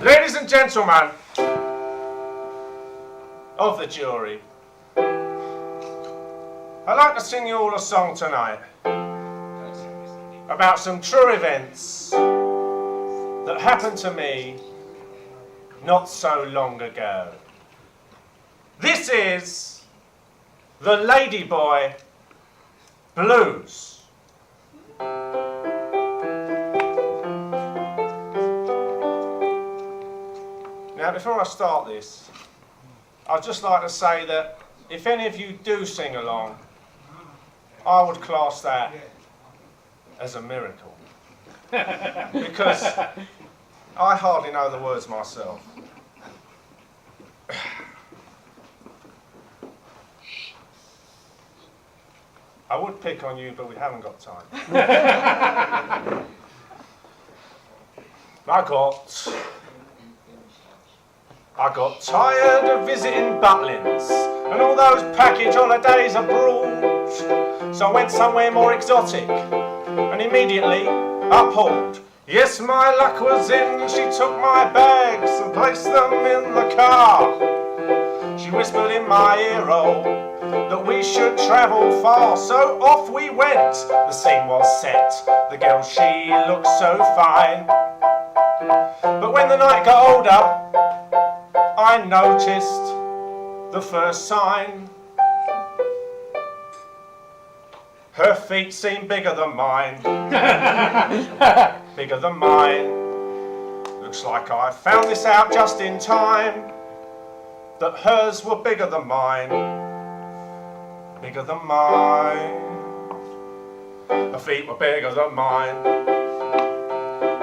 Ladies and gentlemen of the jury, I'd like to sing you all a song tonight about some true events that happened to me not so long ago. This is the Ladyboy Blues. Now, before I start this, I'd just like to say that if any of you do sing along, I would class that as a miracle. Because I hardly know the words myself. I would pick on you, but we haven't got time. I got tired of visiting Butlins and all those package holidays abroad, so I went somewhere more exotic and immediately appalled. Yes, my luck was in. She took my bags and placed them in the car. She whispered in my ear, oh, that we should travel far. So off we went. The scene was set. The girl, she looked so fine. But when the night got older, I noticed the first sign. Her feet seemed bigger than mine. Bigger than mine. Looks like I found this out just in time, that hers were bigger than mine. Bigger than mine. Her feet were bigger than mine.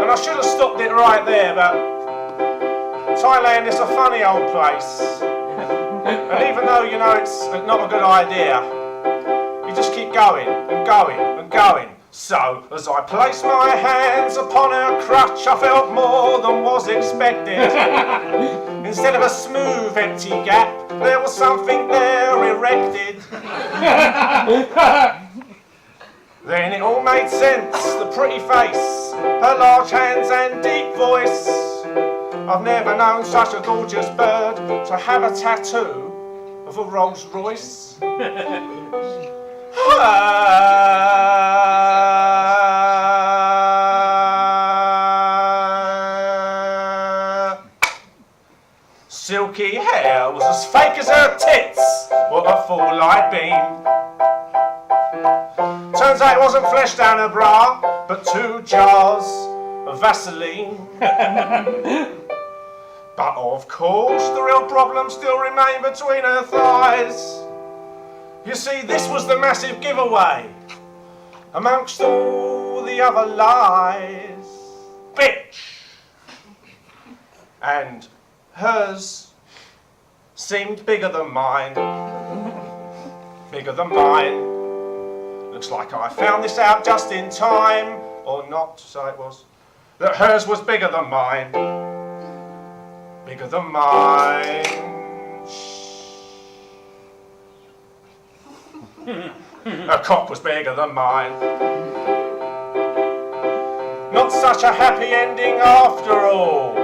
And I should have stopped it right there, but Thailand is a funny old place. And even though you know it's not a good idea, you just keep going and going and going. So, as I placed my hands upon her crutch, I felt more than was expected. Instead of a smooth, empty gap, there was something there erected. Then it all made sense, the pretty face, her large hands and deep voice. I've never known such a gorgeous bird to have a tattoo of a Rolls Royce. Silky hair was as fake as her tits. What a fool I'd been. Turns out it wasn't flesh down her bra, but 2 jars of Vaseline. But of course the real problem still remained between her thighs. You see, this was the massive giveaway amongst all the other lies. Bitch! And hers seemed bigger than mine. Bigger than mine. Looks like I found this out just in time, or not, so it was, that hers was bigger than mine. Bigger than mine. Her cock was bigger than mine. Not such a happy ending after all.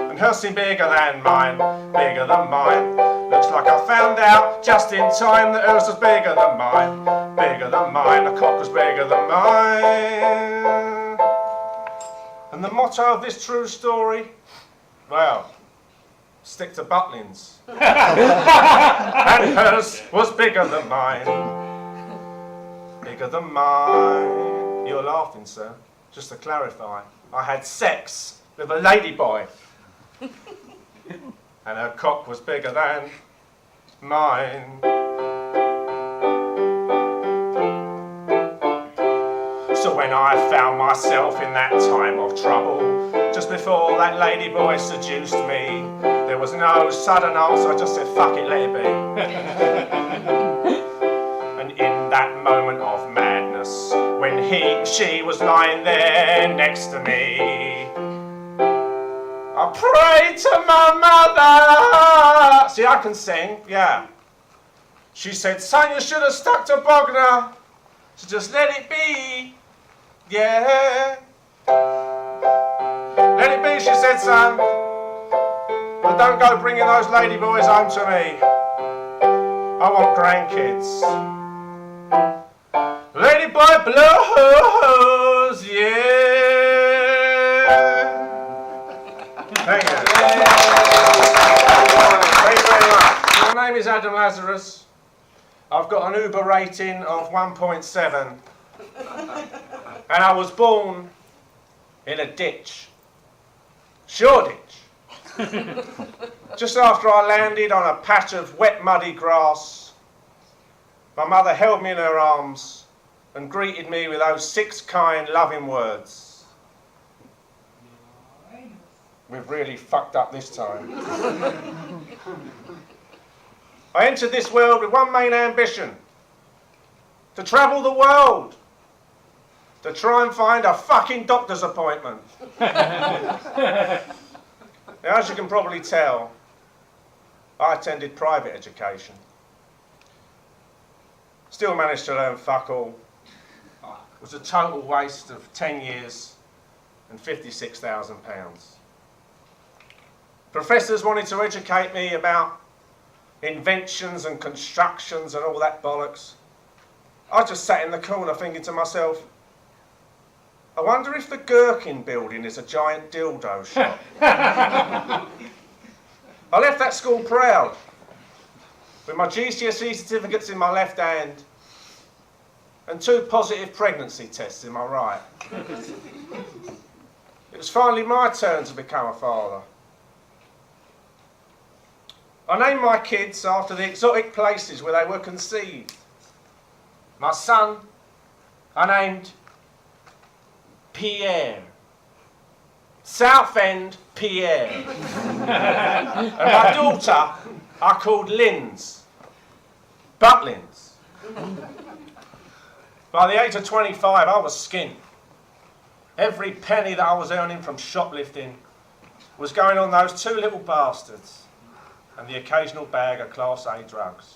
And hers seemed bigger than mine. Bigger than mine. Looks like I found out just in time that hers was bigger than mine. Bigger than mine. Her cock was bigger than mine. And the motto of this true story? Well, stick to Butlins. And hers was bigger than mine. Bigger than mine. You're laughing, sir. Just to clarify, I had sex with a ladyboy. And her cock was bigger than mine. So when I found myself in that time of trouble, just before that ladyboy seduced me, there was no sudden answer, I just said, fuck it, let it be. And in that moment of madness, when she was lying there next to me, I prayed to my mother. See, I can sing, yeah. She said, son, you should have stuck to Bogner. So just let it be, yeah. Let it be she said, son, but don't go bringing those ladyboys home to me. I want grandkids. Ladyboy blues, yeah. Thank you. Thank you very much. My name is Adam Lasarus. I've got an Uber rating of 1.7. And I was born in a ditch. Shoreditch. Just after I landed on a patch of wet, muddy grass, my mother held me in her arms and greeted me with those 6 kind, loving words. We've really fucked up this time. I entered this world with one main ambition: to travel the world, to try and find a fucking doctor's appointment. Now, as you can probably tell, I attended private education. Still managed to learn fuck all. It was a total waste of 10 years and £56,000. Professors wanted to educate me about inventions and constructions and all that bollocks. I just sat in the corner thinking to myself, I wonder if the Gherkin building is a giant dildo shop. I left that school proud, with my GCSE certificates in my left hand and 2 positive pregnancy tests in my right. It was finally my turn to become a father. I named my kids after the exotic places where they were conceived. My son, I named Pierre. Southend Pierre. And my daughter, I called Linz. Butlins. By the age of 25, I was skint. Every penny that I was earning from shoplifting was going on those 2 little bastards and the occasional bag of Class A drugs.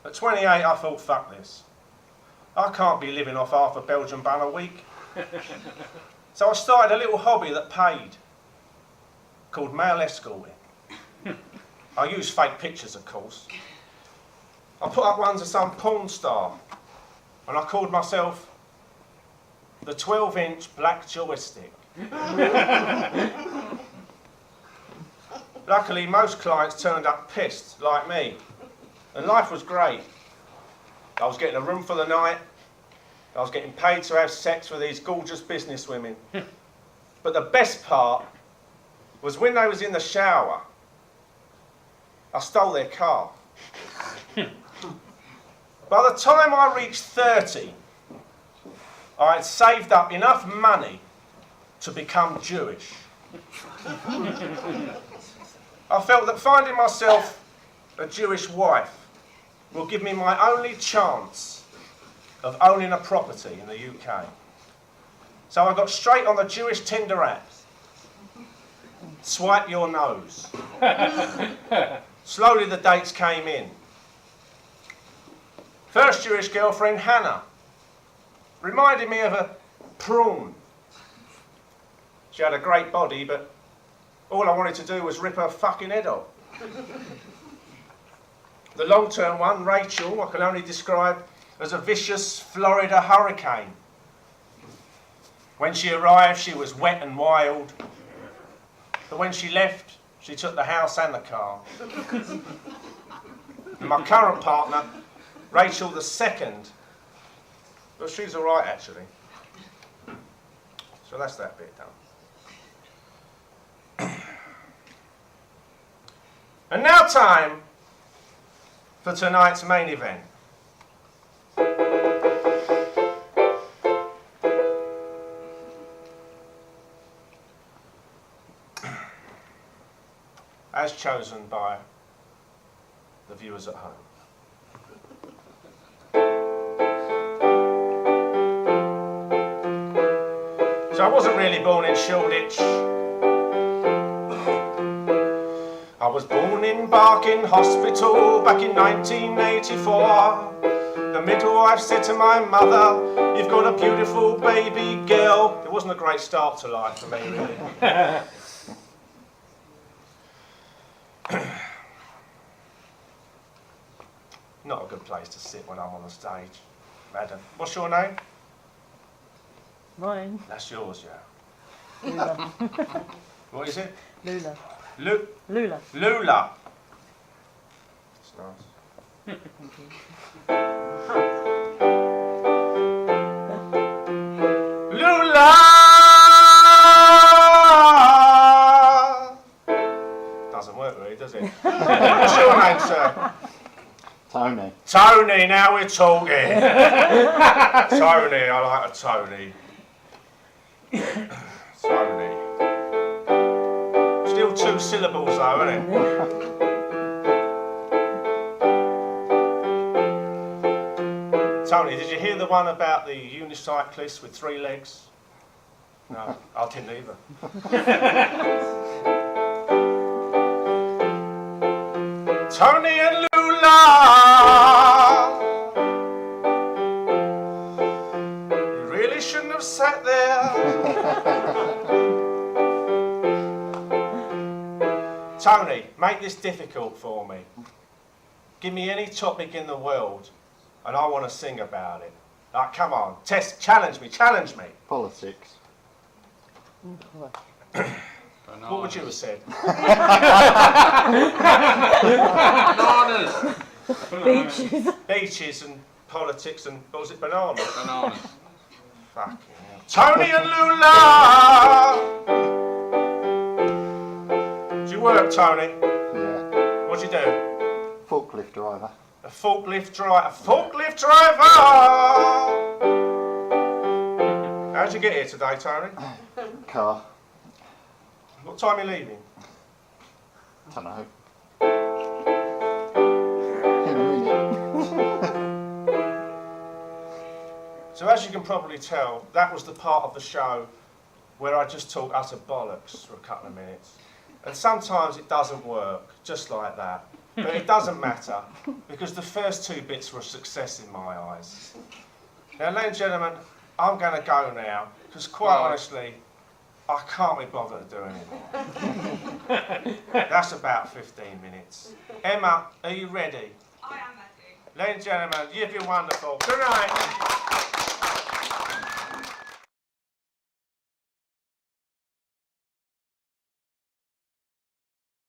At 28, I thought, fuck this. I can't be living off half a Belgian bun a week. So I started a little hobby that paid, called male escorting. I used fake pictures, of course. I put up ones of some porn star, and I called myself the 12-inch black joystick. Luckily, most clients turned up pissed, like me, and life was great. I was getting a room for the night. I was getting paid to have sex with these gorgeous businesswomen. But the best part was when they was in the shower, I stole their car. By the time I reached 30, I had saved up enough money to become Jewish. I felt that finding myself a Jewish wife will give me my only chance of owning a property in the UK. So I got straight on the Jewish Tinder app. Swipe your nose. Slowly the dates came in. First Jewish girlfriend, Hannah, reminded me of a prawn. She had a great body, but all I wanted to do was rip her fucking head off. The long-term one, Rachel, I can only describe as a vicious Florida hurricane. When she arrived, she was wet and wild. But when she left, she took the house and the car. And my current partner, Rachel the second, well, she's all right, actually. So that's that bit done. And now time for tonight's main event. As chosen by the viewers at home. So I wasn't really born in Shoreditch. I was born in Barking Hospital back in 1984. The midwife said to my mother, "You've got a beautiful baby girl." It wasn't a great start to life for me, really. Not a good place to sit when I'm on the stage. Madam, what's your name? Mine. That's yours, yeah. Lula. What is it? Lula. Lula. Lula. That's nice. Thank you. Lula! Doesn't work really, does it? What's your name, sir? Tony. Tony, now we're talking. Tony, I like a Tony. Tony. Still 2 syllables though, isn't it? Tony, did you hear the one about the unicyclist with 3 legs? No, I didn't either. Tony and Lula, you really shouldn't have sat there. Tony, make this difficult for me. Give me any topic in the world and I want to sing about it. Like, come on, challenge me. Politics. What would you have said? Bananas. Beaches. Beaches and politics and, what was it, bananas? Bananas. Fucking hell. Tony and Lula! Do you work, Tony? Yeah. What do you do? Forklift driver. A forklift driver. A forklift driver! How'd you get here today, Tony? Car. What time are you leaving? Don't know. In a minute. So as you can probably tell, that was the part of the show where I just talk utter bollocks for a couple of minutes. And sometimes it doesn't work, just like that. But it doesn't matter, because the first 2 bits were a success in my eyes. Now, ladies and gentlemen, I'm going to go now, because quite honestly, I can't be bothered to do anymore. That's about 15 minutes. Emma, are you ready? I am ready. Ladies and gentlemen, you've been wonderful. Good night.